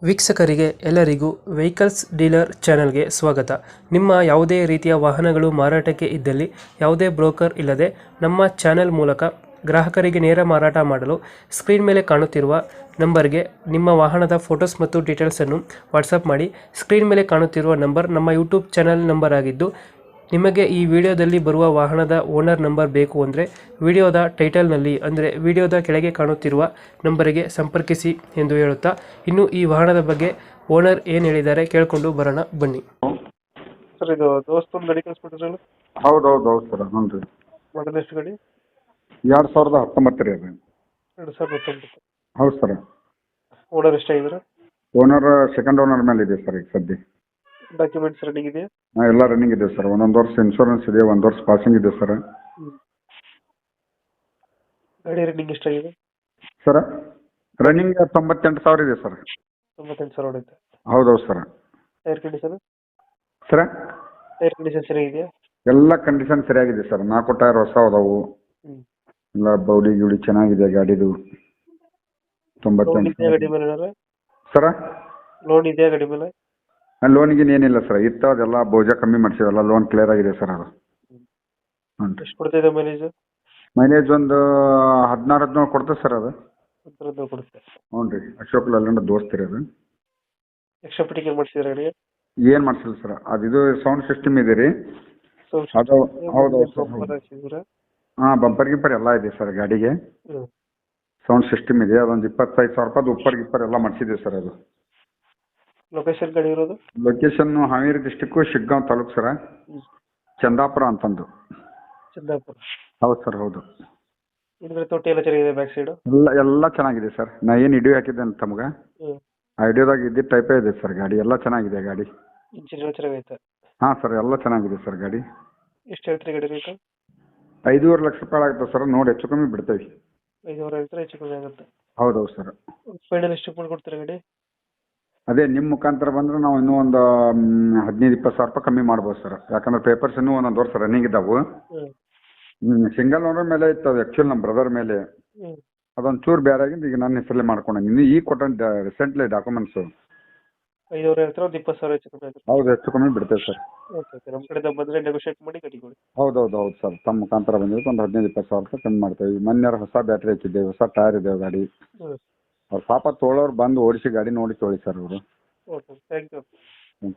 ವೀಕ್ಷಕರಿಗೆ ಎಲ್ಲರಿಗೂ vehicles dealer ಚಾನೆಲ್ಗೆ ಸ್ವಾಗತ. ನಿಮ್ಮ ಯಾವುದೇ ರೀತಿಯ ವಾಹನಗಳು ಮಾರಾಟಕ್ಕೆ ಇದ್ದಲ್ಲಿ ಯಾವುದೇ ಬ್ರೋಕರ್ ಇಲ್ಲದೆ ನಮ್ಮ ಚಾನೆಲ್ ಮೂಲಕ ಗ್ರಾಹಕರಿಗೆ ನೇರ ಮಾರಾಟ ಮಾಡಲು ಸ್ಕ್ರೀನ್ ಮೇಲೆ ಕಾಣುತ್ತಿರುವ ನಂಬರ್ಗೆ ನಿಮ್ಮ ವಾಹನದ ಫೋಟೋಸ್ ಮತ್ತು ಡೀಟೇಲ್ಸನ್ನು ವಾಟ್ಸಪ್ ಮಾಡಿ. ಸ್ಕ್ರೀನ್ ಮೇಲೆ ಕಾಣುತ್ತಿರುವ ನಂಬರ್ ನಮ್ಮ ಯೂಟ್ಯೂಬ್ ಚಾನೆಲ್ ನಂಬರ್ ಆಗಿದ್ದು, ನಿಮಗೆ ಈ ವಿಡಿಯೋದಲ್ಲಿ ಬರುವ ವಾಹನದ ಓನರ್ ನಂಬರ್ ಬೇಕು ಅಂದರೆ ವಿಡಿಯೋದ ಟೈಟಲ್ನಲ್ಲಿ ಅಂದರೆ ವಿಡಿಯೋದ ಕೆಳಗೆ ಕಾಣುತ್ತಿರುವ ನಂಬರಿಗೆ ಸಂಪರ್ಕಿಸಿ ಎಂದು ಹೇಳುತ್ತಾ, ಇನ್ನು ಈ ವಾಹನದ ಬಗ್ಗೆ ಓನರ್ ಏನು ಹೇಳಿದ್ದಾರೆ ಕೇಳಿಕೊಂಡು ಬರೋಣ ಬನ್ನಿ. ಸರ್, ಇದು ದೋಸ್ತ ಗಾಡಿ ಕಳಿಸ್ಬಿಟ್ಟಿದ್ರಲ್ಲ? ಹೌದು ಸರ್. ಹ್ಞೂ ರೀ. ಮಾಡಲ್ ಎಷ್ಟು ಗಾಡಿ? 2019 ರೀ ಅದು. 2019. ಹೌದು ಸರ್. ಓನರ್ ಎಷ್ಟಾಗಿದ್ದಾರೆ? ಓನರ್ ಸೆಕೆಂಡ್ ಓನರ್ ಮೇಲೆ ಇದೆ ಸರ್ ಈಗ ಸದ್ಯ. ಡಾಕ್ಯುಮೆಂಟ್ಸ್ ರನ್ನಿಂಗ್ ಇದೆಯಾ? ಎಲ್ಲ ರನ್ನಿಂಗ್ ಇದೆ ಸರ್. 1 ವರ್ಷ ಇನ್ಶೂರೆನ್ಸ್ ಇದೆ, 1 ವರ್ಷ ಪಾಸಿಂಗ್ ಇದೆ ಸರ್. ಗಾಡಿ ರನ್ನಿಂಗ್ ಎಷ್ಟಾಗಿದೆ ಸರ್? ರನ್ನಿಂಗ್ 98,000 ಇದೆ ಸರ್. 98,000 ಹೊಡೆಯುತ್ತೆ. ಹೌದು sir. Tyre condition? Sir, tyre condition ಚೆನ್ನಾಗಿದೆಯಾ? ಎಲ್ಲ ಕಂಡೀಷನ್ ಸರಿಯಾಗಿದೆ ಸರ್. 4 ಟೈರ್ ಹೊಸ ಅದಾವು. ಎಲ್ಲ ಬೌಡಿ ಗಿಡಿ ಚೆನ್ನಾಗಿದೆ ಗಾಡಿದು. ಲೋನ್ ಇದೆಯಾ 98,000 ಗಾಡಿ ಮೇಲೆ? ಸರ, ಲೋನ್ ಇದೆಯಾ ಗಾಡಿ ಮೇಲೆ? ಲೋನಿಗೇನು ಏನಿಲ್ಲ ಸರ್. ಇತ್ತು ಅದೆಲ್ಲ ಬೋಜ ಕಮ್ಮಿ ಮಾಡಿಸಿವೆಲ್ಲ. ಲೋನ್ ಕ್ಲಿಯರ್ ಆಗಿದೆ ಸರ್ ಅದು. ಹ್ಞೂ ರೀ. ಎಷ್ಟು ಕೊಡ್ತಿದೆ ಮೈಲೇಜ್? ಮೈಲೇಜ್ ಒಂದು 16-17 ಕೊಡ್ತದೆ ಸರ್ ಅದು. 17 ಕೊಡುತ್ತೆ. ಹ್ಞೂ ರೀ. ಅಶೋಕ್ ಲೇಲ್ಯಾಂಡ್ ದೋಸ್ತಿರಿ ಅದು. ಎಕ್ಸ್ಟ್ರಾ ಫಿಟ್ಟಿಂಗ್ ಏನು ಮಾಡಿಸಿದ್ರೆ ಗಾಡಿಗೆ? ಏನು ಮಾಡಿಸಿಲ್ಲ ಸರ್. ಅದು ಸೌಂಡ್ ಸಿಸ್ಟಮ್ ಇದೆ ರೀ. ಅದು ಹೌದು ಸರ್. ಹಾಂ, ಬಂಪರ್ ಗಿಂಪರ್ ಎಲ್ಲ ಇದೆ ಸರ್ ಗಾಡಿಗೆ. ಸೌಂಡ್ ಸಿಸ್ಟಮ್ ಇದೆ. ಅದೊಂದು 25,000 ರೂಪಾಯಿ ಉಪ್ಪರ್ ಗಿಪ್ಪರ್ ಎಲ್ಲ ಮಾಡಿಸಿದೆ ಸರ್ ಅದು. ಲೊಕೇಶನ್ ಗಾಡಿ ಇರೋದು? ಲೊಕೇಶನ್ ಹಾವೇರಿ ಡಿಸ್ಟಿಕ್ಕು, ಶಿಗ್ಗಾಂವ್ ತಾಲೂಕು ಸರ. ಚಂದಾಪುರ ಅಂತಂದು. ಚಂದಾಪುರ. ಹೌದು ಸರ್, ಹೌದು. ಹಿಂದ್ಗಡೆ ತೊಟ್ಟಿ ಎಲ್ಲ ಚೆನ್ನಾಗಿದೆ, ಬ್ಯಾಕ್ ಸೈಡು? ಎಲ್ಲ ಚೆನ್ನಾಗಿದೆ ಸರ್. ನಾ ಏನು ವಿಡಿಯೋ ಹಾಕಿದ್ದೆ ಅಂತ ತಮ್ಗೆ, ಆ ವಿಡಿಯೋದಾಗ ಇದ್ದಿದ್ದ ಟೈಪೇ ಇದೆ ಸರ್ ಗಾಡಿ. ಎಲ್ಲ ಚೆನ್ನಾಗಿದೆ ಗಾಡಿ. ಇಂಜಿನ್ ಎಲ್ಲ ಚೆನ್ನಾಗೈತೆ? ಹಾಂ ಸರ್, ಎಲ್ಲ ಚೆನ್ನಾಗಿದೆ ಸರ್ ಗಾಡಿ. ಎಷ್ಟು ಹೇಳ್ತೀರಿ ಗಾಡಿ ರೇಟು? 5.5 ಲಕ್ಷ ರೂಪಾಯಿ ಆಗುತ್ತೆ ಸರ್. ನೋಡಿ ಹೆಚ್ಚು ಕಮ್ಮಿ ಬಿಡ್ತೇವೆ. 5,000 ಹೇಳ್ತಾರೆ, ಹೆಚ್ಚು ಕಮ್ಮಿ ಆಗುತ್ತೆ. ಹೌದು ಸರ್. ಫೈನಲ್ ಎಷ್ಟು ಕೊಡ್ತೀರಾ ಗಾಡಿ? ಅದೇ ನಿಮ್ಮ ಮುಖಾಂತರ ಬಂದರೆ ನಾವು ಇನ್ನೂ ಒಂದು 15-20 ಸಾವಿರ ರೂಪಾಯಿ ಕಮ್ಮಿ ಮಾಡ್ಬೋದು ಸರ್. ಯಾಕಂದ್ರೆ ಪೇಪರ್ಸ್ ಇನ್ನೂ 1 ವರ್ಷ ರನ್ನಿಂಗ್ ಇದ್ದಾವೆ. ಸಿಂಗಲ್ ಓನರ್ ಮೇಲೆ ಇತ್ತು ಅದು. ಆ್ಯಕ್ಚುಲಿ ನಮ್ಮ ಬ್ರದರ್ ಮೇಲೆ ಅದೊಂದು ಚೂರು ಬೇರೆ ಆಗಿದ್ದು. ಈಗ ನನ್ನ ಹೆಸರಲ್ಲೇ ಮಾಡ್ಕೊಂಡೆ. ಈಗ ಕೊಟ್ಟ ರೀಸೆಂಟ್ಲಿ ಡಾಕ್ಯುಮೆಂಟ್ಸು. 5,000 ಹೇಳ್ತಾರೆ, ಒಂದು 20,000 ಹೆಚ್ಚು ಕಮ್ಮಿ ಆಗುತ್ತೆ. ಹೌದು, ಹೆಚ್ಚು ಕಮ್ಮಿ ಬಿಡ್ತೇವೆ ಸರ್. ಓಕೆ, ನಮ್ಮ ಕಡೆಯಿಂದ ಬಂದರೆ ನೆಗೋಷಿಯೇಟ್ ಮಾಡಿ ಗಾಡಿ ಕೊಡಿ. ಹೌದು ಸರ್. ತಮ್ಮ ಮುಖಾಂತರ ಬಂದಿದ್ದು ಒಂದು 15-20 ಸಾವಿರ ರೂಪಾಯಿ ಕಮ್ಮಿ ಮಾಡ್ತೇವೆ. ಮೊನ್ನೆ ಹೊಸ ಬ್ಯಾಟ್ರಿ ಹಾಕಿದ್ದೇವೆ, ಹೊಸ ಟೈರ್ ಇದ್ದೇವೆ ಗಾಡಿ. ಅವ್ರು ಪಾಪ ತೊಳೋರು ಬಂದು ಓಡಿಸಿ ಗಾಡಿ ನೋಡಿ ತೊಳಿ ಸರ್ ಅವರು. Okay, thank you. ಹ್ಞೂ.